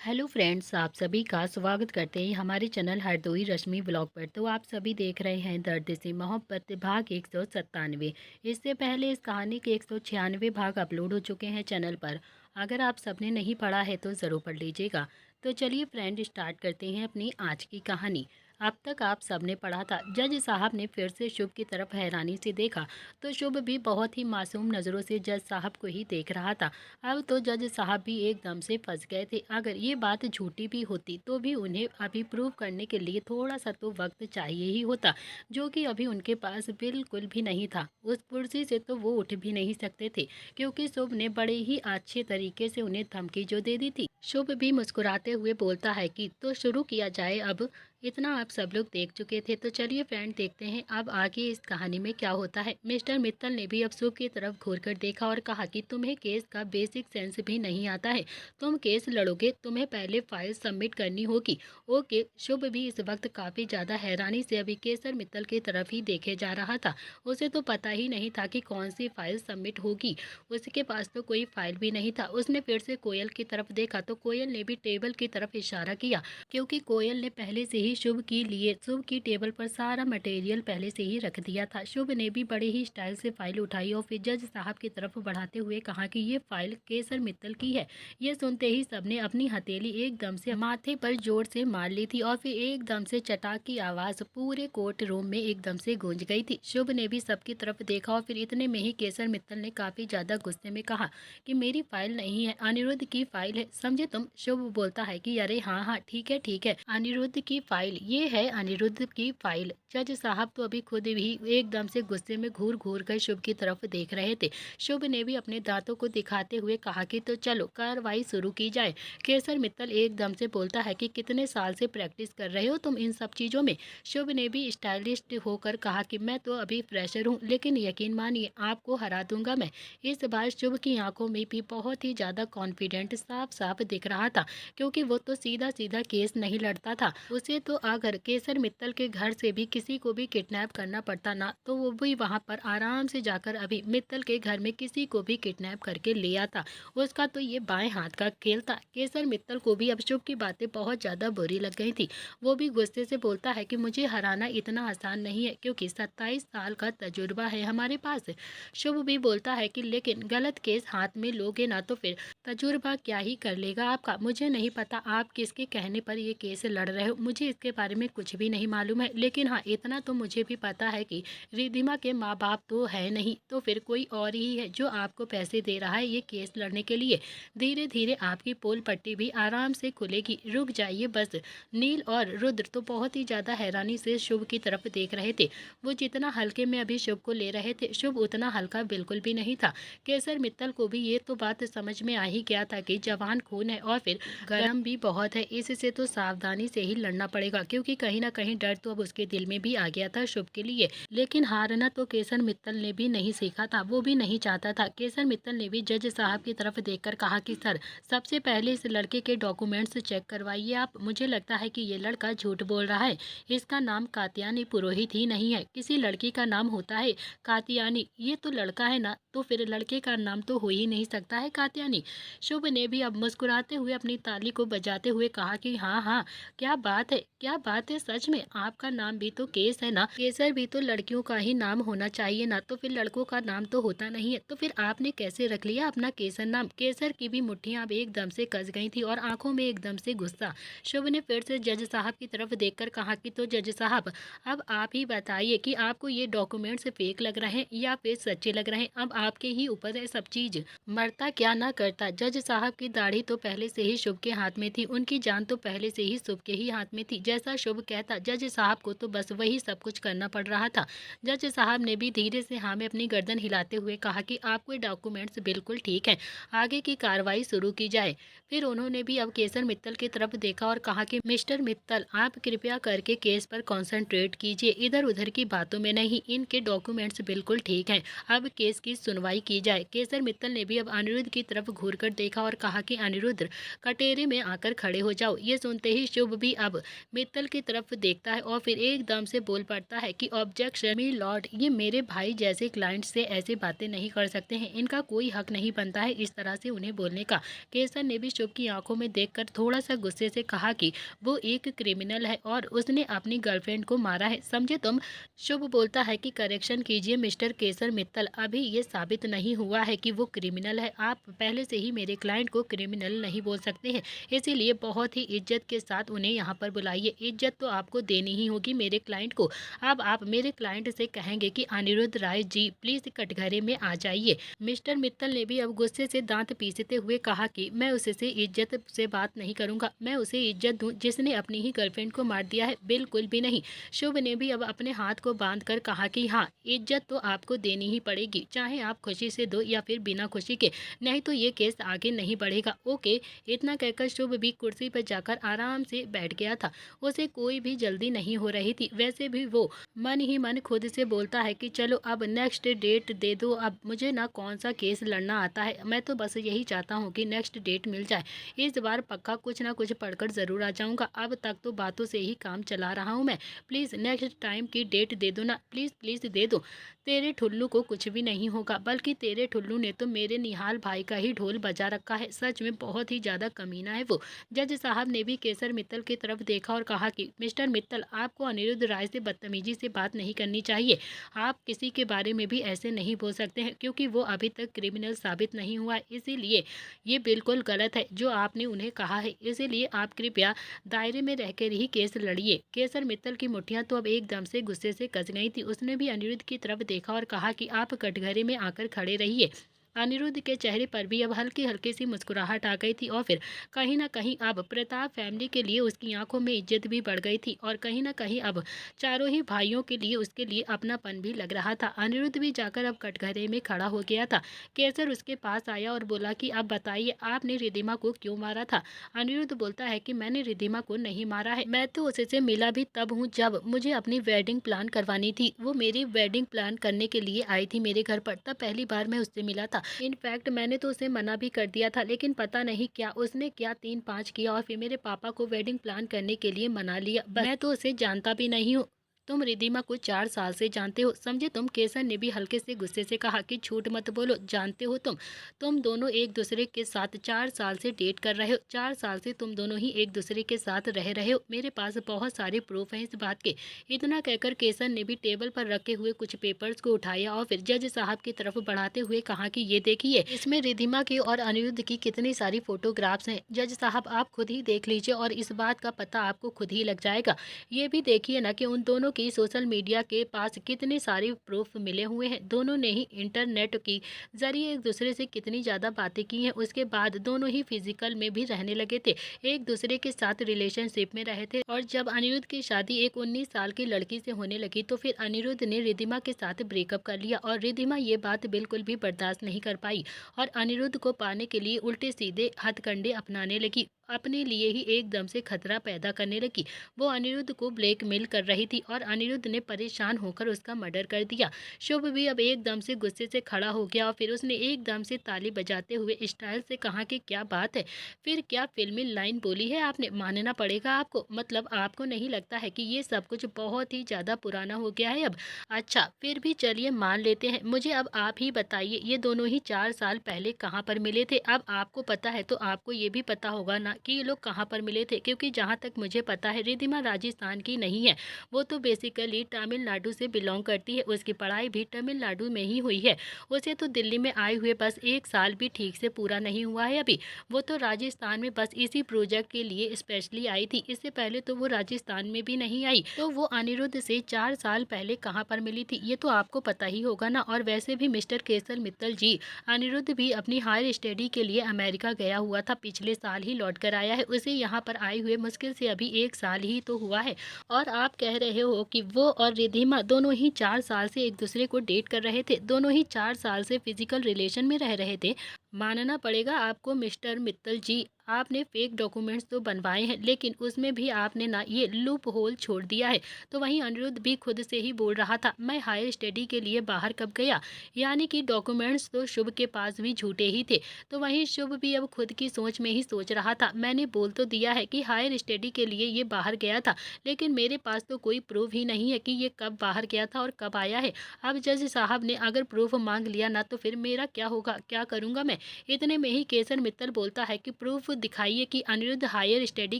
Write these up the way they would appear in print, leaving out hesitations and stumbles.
Hello friends, आप सभी का स्वागत करते हैं हमारे चैनल हरदोई रश्मि ब्लॉग पर। तो आप सभी देख रहे हैं दर्द से मोहब्बत भाग 197। इससे पहले इस कहानी के 196 भाग अपलोड हो चुके हैं चैनल पर। अगर आप सबने नहीं पढ़ा है तो ज़रूर पढ़ लीजिएगा। तो चलिए फ्रेंड, स्टार्ट करते हैं अपनी आज की कहानी। अब तक आप सबने पढ़ा था, जज साहब ने फिर से शुभ की तरफ हैरानी से देखा तो शुभ भी बहुत ही मासूम नज़रों से जज साहब को ही देख रहा था। अब तो जज साहब भी एकदम से फंस गए थे। अगर ये बात झूठी भी होती तो भी उन्हें अभी प्रूव करने के लिए थोड़ा सा तो वक्त चाहिए ही होता, जो कि अभी उनके पास बिल्कुल भी नहीं था। उस कुर्सी से तो वो उठ भी नहीं सकते थे, क्योंकि शुभ ने बड़े ही अच्छे तरीके से उन्हें धमकी जो दे दी थी। शुभ भी मुस्कुराते हुए बोलता है कि तो शुरू किया जाए अब। इतना आप सब लोग देख चुके थे, तो चलिए फ्रेंड देखते हैं अब आगे इस कहानी में क्या होता है। मिस्टर मित्तल ने भी अब शुभ की तरफ घूरकर देखा और कहा कि तुम्हें केस का बेसिक सेंस भी नहीं आता है। तुम केस लड़ोगे, तुम्हें पहले फाइल सबमिट करनी होगी। ओके। शुभ भी इस वक्त काफ़ी ज़्यादा हैरानी से अभी केसर मित्तल की तरफ ही देखे जा रहा था। उसे तो पता ही नहीं था कि कौन सी फाइल सबमिट होगी। उसके पास तो कोई फाइल भी नहीं था। उसने फिर से कोयल की तरफ देखा तो कोयल ने भी टेबल की तरफ इशारा किया, क्योंकि कोयल ने पहले से ही शुभ के लिए शुभ की टेबल पर सारा मटेरियल पहले से ही रख दिया था। शुभ ने भी बड़े ही स्टाइल से फाइल उठाई और फिर जज साहब की तरफ बढ़ाते हुए कहा कि ये फाइल केसर मित्तल की है। ये सुनते ही सबने अपनी हथेली एकदम से माथे पर जोर से मार ली थी और फिर एकदम से चटाक की आवाज पूरे कोर्ट रूम में एकदम से गूंज गई थी। शुभ ने भी सबकी तरफ देखा और फिर इतने में ही केसर मित्तल ने काफी ज्यादा गुस्से में कहा कि मेरी फाइल नहीं है, अनिरुद्ध की फाइल है, समझे तुम। शुभ बोलता है कि अरे हाँ हाँ ठीक है ठीक है, अनिरुद्ध की फाइल, ये है अनिरुद्ध की फाइल। जज साहब तो अभी खुद भी एकदम से गुस्से में घूर घूर कर शुभ की तरफ देख रहे थे। शुभ ने भी अपने दांतों को दिखाते हुए कहा कि तो चलो कार्रवाई शुरू की जाए। केसर मित्तल एकदम से बोलता है कि कितने साल से प्रैक्टिस कर रहे हो तुम इन सब चीज़ों में। शुभ ने भी स्टाइलिस्ट होकर कहा कि मैं तो अभी फ्रेशर हूँ, लेकिन यकीन मानिए आपको हरा दूंगा मैं। इस बार शुभ की आंखों में भी बहुत ही ज़्यादा कॉन्फिडेंट साफ साफ दिख रहा था, क्योंकि वो तो सीधा सीधा केस नहीं लड़ता था। उसे तो अगर केसर मित्तल के घर से भी किसी को भी किडनैप करना पड़ता ना, तो वो भी वहाँ पर आराम से जाकर अभी मित्तल के घर में किसी को भी किडनैप करके ले आता। उसका तो ये बाएं हाथ का खेल था। केसर मित्तल को भी अब शुभ की बातें बहुत ज़्यादा बुरी लग गई थी। वो भी गुस्से से बोलता है कि मुझे हराना इतना आसान नहीं है, क्योंकि 27 साल का तजुर्बा है हमारे पास। शुभ भी बोलता है कि लेकिन गलत केस हाथ में लोगे ना तो फिर तजुर्बा क्या ही कर लेगा आपका। मुझे नहीं पता आप किसके कहने पर ये केस लड़ रहे हो, मुझे इसके बारे में कुछ भी नहीं मालूम है, लेकिन हाँ इतना तो मुझे भी पता है कि रिधिमा के माँ बाप तो है नहीं, तो फिर कोई और ही है जो आपको पैसे दे रहा है ये केस लड़ने के लिए। धीरे धीरे आपकी पोल पट्टी भी आराम से खुलेगी, रुक जाइए बस। नील और रुद्र तो बहुत ही ज़्यादा हैरानी से शुभ की तरफ देख रहे थे। वो जितना हल्के में अभी शुभ को ले रहे थे, शुभ उतना हल्का बिल्कुल भी नहीं था। केसर मित्तल को भी ये तो बात समझ में आ ही गया था कि जवान खून है और फिर गर्म भी बहुत है, इससे तो सावधानी से ही लड़ना पड़ेगा, क्योंकि कहीं ना कहीं डर तो अब उसके दिल में भी आ गया था शुभ के लिए। लेकिन हारना तो केसर मित्तल ने भी नहीं सीखा था, वो भी नहीं चाहता था। केसर मित्तल ने भी जज साहब की तरफ देखकर कहा कि सर, सबसे पहले इस लड़के के डॉक्यूमेंट्स चेक करवाइए आप। मुझे लगता है कि ये लड़का झूठ बोल रहा है। इसका नाम कात्यायनी पुरोहित ही नहीं है, किसी लड़की का नाम होता है कात्यायनी। ये तो लड़का है ना, तो फिर लड़के का नाम तो हो ही नहीं सकता है कात्यायनी। शुभ ने भी अब मुस्कुराते हुए अपनी ताली को बजाते हुए कहा कि हाँ हाँ, क्या बात है, क्या बात है, सच में आपका नाम भी तो केस है ना। केसर भी तो लड़कियों का ही नाम होना चाहिए ना, तो फिर लड़कों का नाम तो होता नहीं है, तो फिर आपने कैसे रख लिया अपना केसर नाम। केसर की भी मुट्ठियां अब एकदम से कस गई थी और आंखों में एकदम से गुस्सा। शुभ ने फिर से जज साहब की तरफ देखकर कहा कि तो जज साहब, अब आप ही बताइए कि आपको ये डॉक्यूमेंट्स फेक लग रहे हैं या फिर सच्चे लग रहे हैं। अब आपके ही ऊपर है सब चीज, मरता क्या ना करता। जज साहब की दाढ़ी तो पहले से ही शुभ के हाथ में थी, उनकी जान तो पहले से ही शुभ के ही हाथ में थी। जैसा शुभ कहता जज साहब को तो बस वही सब कुछ करना पड़ रहा था। जज साहब ने भी धीरे से हाँ में अपनी गर्दन हिलाते हुए कहा कि आपके डॉक्यूमेंट्स बिल्कुल ठीक हैं, आगे की कार्रवाई शुरू की जाए। फिर उन्होंने भी अब केसर मित्तल की तरफ देखा और कहा कि मिस्टर मित्तल, आप कृपया करके केस पर कॉन्सेंट्रेट कीजिए, इधर उधर की बातों में नहीं। इनके डॉक्यूमेंट्स बिल्कुल ठीक हैं, अब केस की सुनवाई की जाए। केसर मित्तल ने भी अब अनिरुद्ध की तरफ घूरकर देखा और कहा कि अनिरुद्ध, कटेरे में आकर खड़े हो जाओ। ये सुनते ही शुभ भी अब मित्तल की तरफ देखता है और फिर एकदम से बोल पड़ता है कि ऑब्जेक्शन मी लॉर्ड, ये मेरे भाई जैसे क्लाइंट से ऐसी बातें नहीं कर सकते हैं, इनका कोई हक नहीं बनता है इस तरह से उन्हें बोलने का। केसर ने भी शुभ की आंखों में देखकर थोड़ा सा गुस्से से कहा कि वो एक क्रिमिनल है और उसने अपनी गर्लफ्रेंड को मारा है, समझे तुम। शुभ बोलता है कि करेक्शन कीजिए मिस्टर केसर मित्तल, अभी ये साबित नहीं हुआ है कि वो क्रिमिनल है। आप पहले से ही मेरे क्लाइंट को क्रिमिनल नहीं बोल सकते हैं, इसीलिए बहुत ही इज्जत के साथ उन्हें यहाँ पर बुलाइए। इज्जत तो आपको देनी ही होगी मेरे क्लाइंट को। अब आप मेरे क्लाइंट से कहेंगे कि अनिरुद्ध राय जी प्लीज कटघरे में आ जाइए। मिस्टर मित्तल ने भी अब गुस्से से दांत पीसते हुए कहा कि मैं उससे इज्जत से बात नहीं करूंगा, मैं उसे इज्जत दूं जिसने अपनी ही गर्लफ्रेंड को मार दिया है, बिल्कुल भी नहीं। शुभ ने भी अब अपने हाथ को बांध कर कहा कि हाँ, इज्जत तो आपको देनी ही पड़ेगी, चाहे आप खुशी से दो या फिर बिना खुशी के, नहीं तो ये केस आगे नहीं बढ़ेगा। ओके। इतना कहकर शुभ भी कुर्सी पर जाकर आराम से बैठ गया था। उसे कोई भी जल्दी नहीं हो रही थी। वैसे भी वो मन ही मन खुद से बोलता है कि चलो अब नेक्स्ट डेट दे दो, अब मुझे ना कौन सा केस लड़ना आता है, मैं तो बस यही चाहता हूँ कि नेक्स्ट डेट मिल जाए। इस बार पक्का कुछ ना कुछ पढ़कर ज़रूर आ जाऊँगा, अब तक तो बातों से ही काम चला रहा हूँ मैं। प्लीज़ नेक्स्ट टाइम की डेट दे दो ना, प्लीज़ प्लीज़ दे दो। तेरे ठुल्लू को कुछ भी नहीं होगा, बल्कि तेरे ठुल्लू ने तो मेरे निहाल भाई का ही ढोल बजा रखा है, सच में बहुत ही ज़्यादा कमीना है वो। जज साहब ने भी केसर मित्तल की तरफ देखा और कहा कि मिस्टर मित्तल, आपको अनिरुद्ध राय से बदतमीजी से बात नहीं करनी चाहिए। आप किसी के बारे में भी ऐसे नहीं बोल सकते हैं, क्योंकि वो अभी तक क्रिमिनल साबित नहीं हुआ है, इसीलिए ये बिल्कुल गलत है जो आपने उन्हें कहा है। इसीलिए आप कृपया दायरे में रहकर ही केस लड़िए। केसर मित्तल की मुठ्ठियां तो अब एकदम से गुस्से से कस गई थी। उसने भी अनिरुद्ध की तरफ देखा और कहा कि आप कटघरे में आकर खड़े रहिए। अनिरुद्ध के चेहरे पर भी अब हल्की हल्की सी मुस्कुराहट आ गई थी और फिर कहीं ना कहीं अब प्रताप फैमिली के लिए उसकी आंखों में इज्जत भी बढ़ गई थी और कहीं ना कहीं अब चारों ही भाइयों के लिए उसके लिए अपनापन भी लग रहा था। अनिरुद्ध भी जाकर अब कटघरे में खड़ा हो गया था। केसर उसके पास आया और बोला कि अब बताइए आपने रिधिमा को क्यों मारा था। अनिरुद्ध बोलता है कि मैंने रिधिमा को नहीं मारा है, मैं तो उससे मिला भी तब हूँ जब मुझे अपनी वेडिंग प्लान करवानी थी। वो मेरी वेडिंग प्लान करने के लिए आई थी मेरे घर पर, तब पहली बार मैं उससे मिला था। इनफैक्ट मैंने तो उसे मना भी कर दिया था, लेकिन पता नहीं क्या उसने क्या 3-5 किया और फिर मेरे पापा को वेडिंग प्लान करने के लिए मना लिया। मैं तो उसे जानता भी नहीं हूँ। तुम रिधिमा को 4 साल से जानते हो, समझे तुम। केसर ने भी हल्के से गुस्से से कहा कि झूठ मत बोलो, जानते हो तुम दोनों एक दूसरे के साथ 4 साल से डेट कर रहे हो, 4 साल से तुम दोनों ही एक दूसरे के साथ रह रहे हो, मेरे पास बहुत सारे प्रूफ हैं इस बात के। इतना कहकर केसर ने भी टेबल पर रखे हुए कुछ पेपर्स को उठाया और फिर जज साहब की तरफ बढ़ाते हुए कहा कि ये देखिए, इसमें रिधिमा की और अनिरुद्ध की कितनी सारी फोटोग्राफ्स हैं। जज साहब आप खुद ही देख लीजिए और इस बात का पता आपको खुद ही लग जाएगा। ये भी देखिए ना कि उन दोनों की सोशल मीडिया के पास कितने सारे प्रूफ मिले हुए हैं। दोनों ने ही इंटरनेट की जरिए एक दूसरे से कितनी ज़्यादा बातें की हैं। उसके बाद दोनों ही फिजिकल में भी रहने लगे थे, एक दूसरे के साथ रिलेशनशिप में रहे थे। और जब अनिरुद्ध की शादी एक 19 साल की लड़की से होने लगी तो फिर अनिरुद्ध ने रिधिमा के साथ ब्रेकअप कर लिया और रिधिमा ये बात बिल्कुल भी बर्दाश्त नहीं कर पाई और अनिरुद्ध को पाने के लिए उल्टे सीधे हथकंडे अपनाने लगी, अपने लिए ही एकदम से खतरा पैदा करने लगी। वो अनिरुद्ध को ब्लैकमेल कर रही थी और अनिरुद्ध ने परेशान होकर उसका मर्डर कर दिया। शुभ भी अब एकदम से गुस्से से खड़ा हो गया और फिर उसने एकदम से ताली बजाते हुए स्टाइल से कहा कि क्या बात है, फिर क्या फिल्मी लाइन बोली है आपने, मानना पड़ेगा आपको। मतलब आपको नहीं लगता है कि ये सब कुछ बहुत ही ज़्यादा पुराना हो गया है अब। अच्छा फिर भी चलिए मान लेते हैं। मुझे अब आप ही बताइए, ये दोनों ही 4 साल पहले कहाँ पर मिले थे। अब आपको पता है तो आपको ये भी पता होगा ना कि ये लोग कहाँ पर मिले थे, क्योंकि जहाँ तक मुझे पता है रिधिमा राजस्थान की नहीं है, वो तो बेसिकली तमिलनाडु से बिलोंग करती है। उसकी पढ़ाई भी तमिलनाडु में ही हुई है। उसे तो दिल्ली में आए हुए बस 1 साल भी ठीक से पूरा नहीं हुआ है अभी। वो तो राजस्थान में बस इसी प्रोजेक्ट के लिए स्पेशली आई थी, इससे पहले तो वो राजस्थान में भी नहीं आई। तो वो अनिरुद्ध से 4 साल पहले कहाँ पर मिली थी ये तो आपको पता ही होगा ना। और वैसे भी मिस्टर केसर मित्तल जी, अनिरुद्ध भी अपनी हायर स्टडी के लिए अमेरिका गया हुआ था, पिछले साल ही लौट कर आया है। उसे यहाँ पर आए हुए मुश्किल से अभी 1 साल ही तो हुआ है और आप कह रहे हो कि वो और रिधिमा दोनों ही 4 साल से एक दूसरे को डेट कर रहे थे, दोनों ही 4 साल से फिजिकल रिलेशन में रह रहे थे। मानना पड़ेगा आपको मिस्टर मित्तल जी, आपने फेक डॉक्यूमेंट्स तो बनवाए हैं, लेकिन उसमें भी आपने ना ये लूप होल छोड़ दिया है। तो वहीं अनिरुद्ध भी खुद से ही बोल रहा था, मैं हायर स्टडी के लिए बाहर कब गया? यानी कि डॉक्यूमेंट्स तो शुभ के पास भी झूठे ही थे। तो वहीं शुभ भी अब खुद की सोच में ही सोच रहा था, मैंने बोल तो दिया है कि हायर स्टडी के लिए ये बाहर गया था, लेकिन मेरे पास तो कोई प्रूफ ही नहीं है कि ये कब बाहर गया था और कब आया है। अब जज साहब ने अगर प्रूफ मांग लिया ना, तो फिर मेरा क्या होगा, क्या करूँगा मैं? इतने में ही केसर मित्तल बोलता है कि प्रूफ दिखाइए कि अनिरुद्ध हायर स्टडी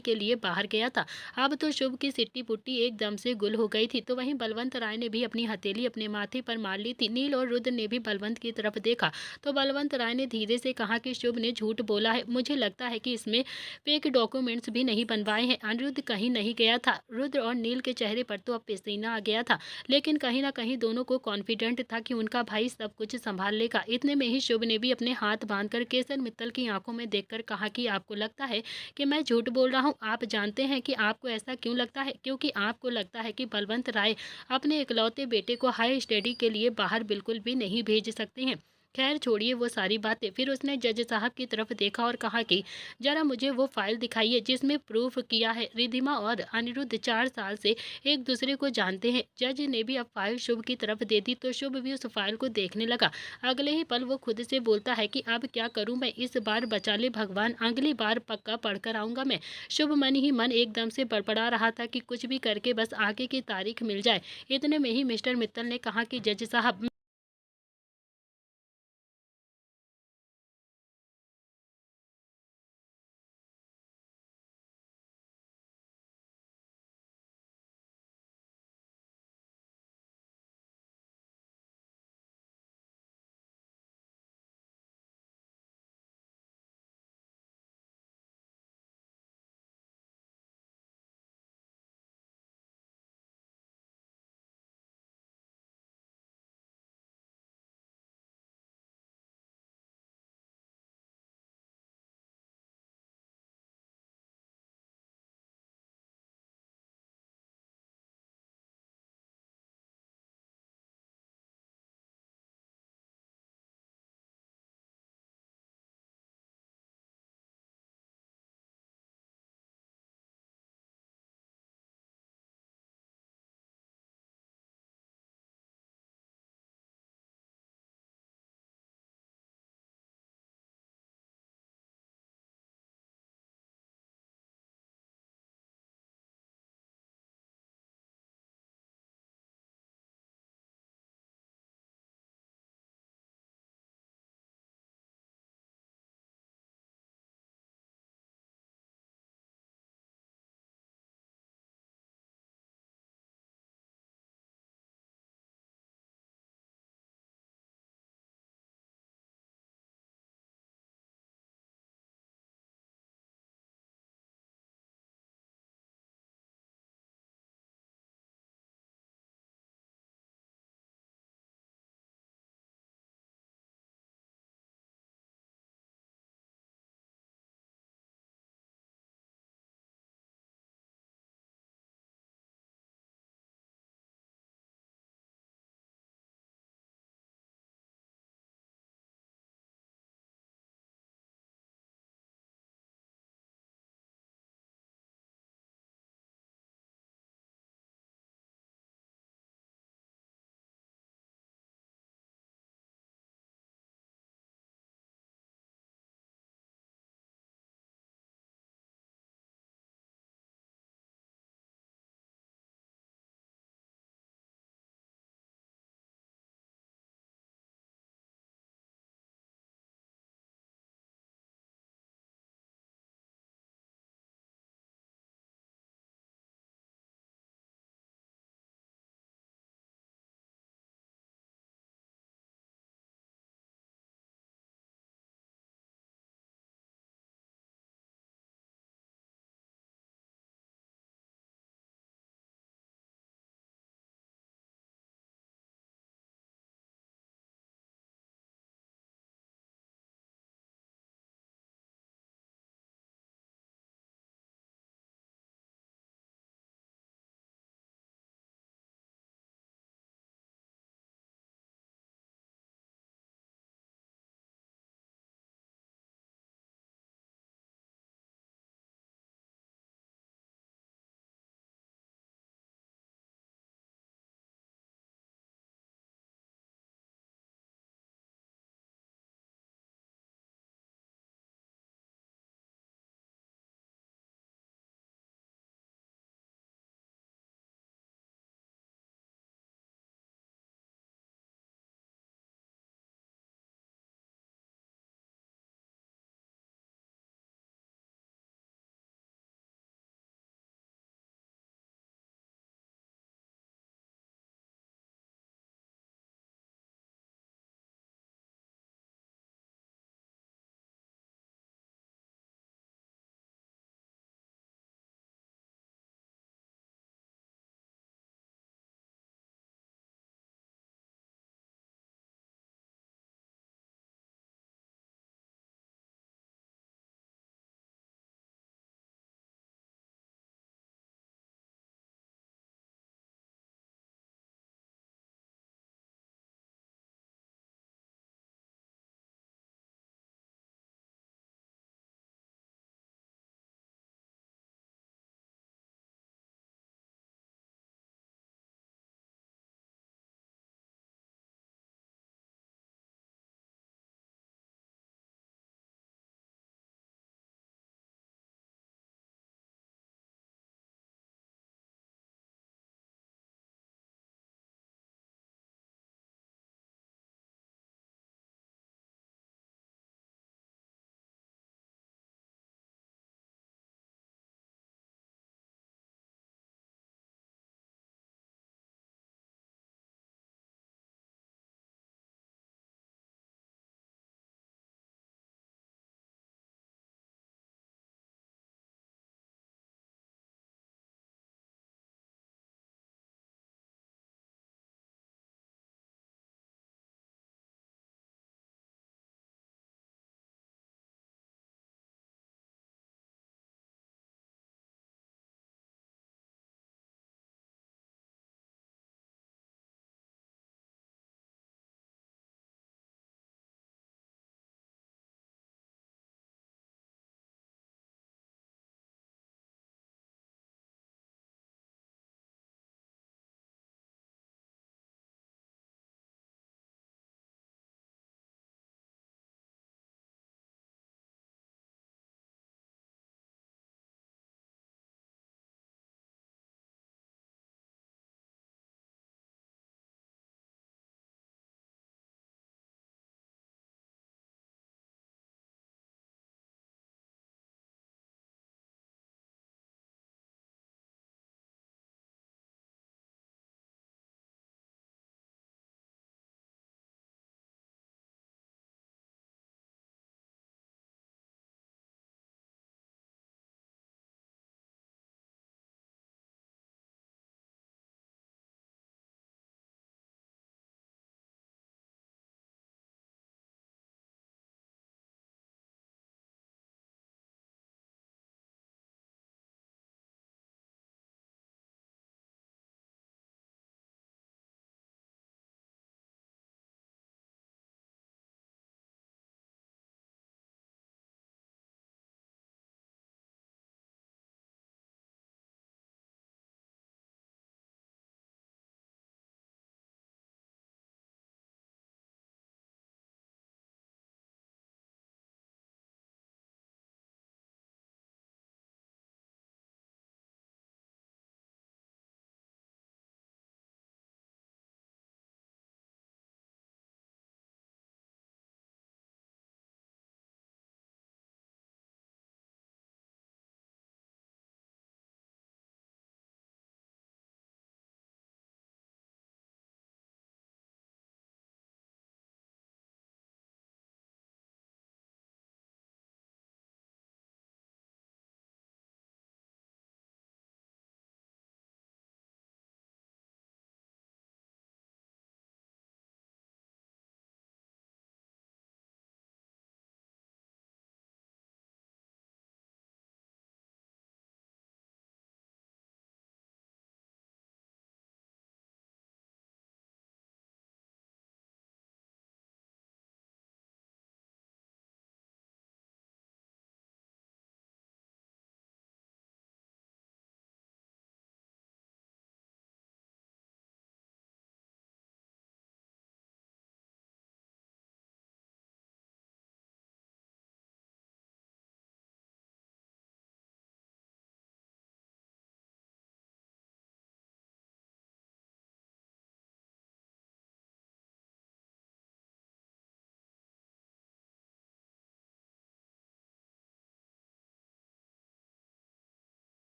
के लिए बाहर गया था। अब तो शुभ की सिट्टी पुट्टी एकदम से गुल हो गई थी। तो वहीं बलवंत राय ने भी अपनी हथेली अपने माथे पर मार ली थी। नील और रुद्र ने भी बलवंत की तरफ देखा तो बलवंत राय ने धीरे से कहा कि शुभ ने झूठ बोला है, मुझे लगता है कि इसमें फेक डॉक्यूमेंट्स भी नहीं बनवाए हैं, अनिरुद्ध कहीं नहीं गया था। रुद्र और नील के चेहरे पर तो अब पसीना आ गया था, लेकिन कहीं ना कहीं दोनों को कॉन्फिडेंट था कि उनका भाई सब कुछ संभाल लेगा। इतने में ही शुभ ने भी अपने हाथ बांधकर केसर मित्तल की आंखों में देखकर कहा कि आपको लगता है कि मैं झूठ बोल रहा हूँ? आप जानते हैं कि आपको ऐसा क्यों लगता है? क्योंकि आपको लगता है कि बलवंत राय अपने इकलौते बेटे को हाई स्टडी के लिए बाहर बिल्कुल भी नहीं भेज सकते हैं। खैर छोड़िए वो सारी बातें। फिर उसने जज साहब की तरफ देखा और कहा कि जरा मुझे वो फाइल दिखाइए जिसमें प्रूफ किया है रिधिमा और अनिरुद्ध 4 साल से एक दूसरे को जानते हैं। जज ने भी अब फाइल शुभ की तरफ दे दी तो शुभ भी उस फाइल को देखने लगा। अगले ही पल वो खुद से बोलता है कि अब क्या करूं मैं, इस बार बचा ले भगवान, अगली बार पक्का पढ़कर आऊंगा मैं। शुभ मन ही मन एकदम से बड़बड़ा रहा था कि कुछ भी करके बस आगे की तारीख मिल जाए। इतने में ही मिस्टर मित्तल ने कहा कि जज साहब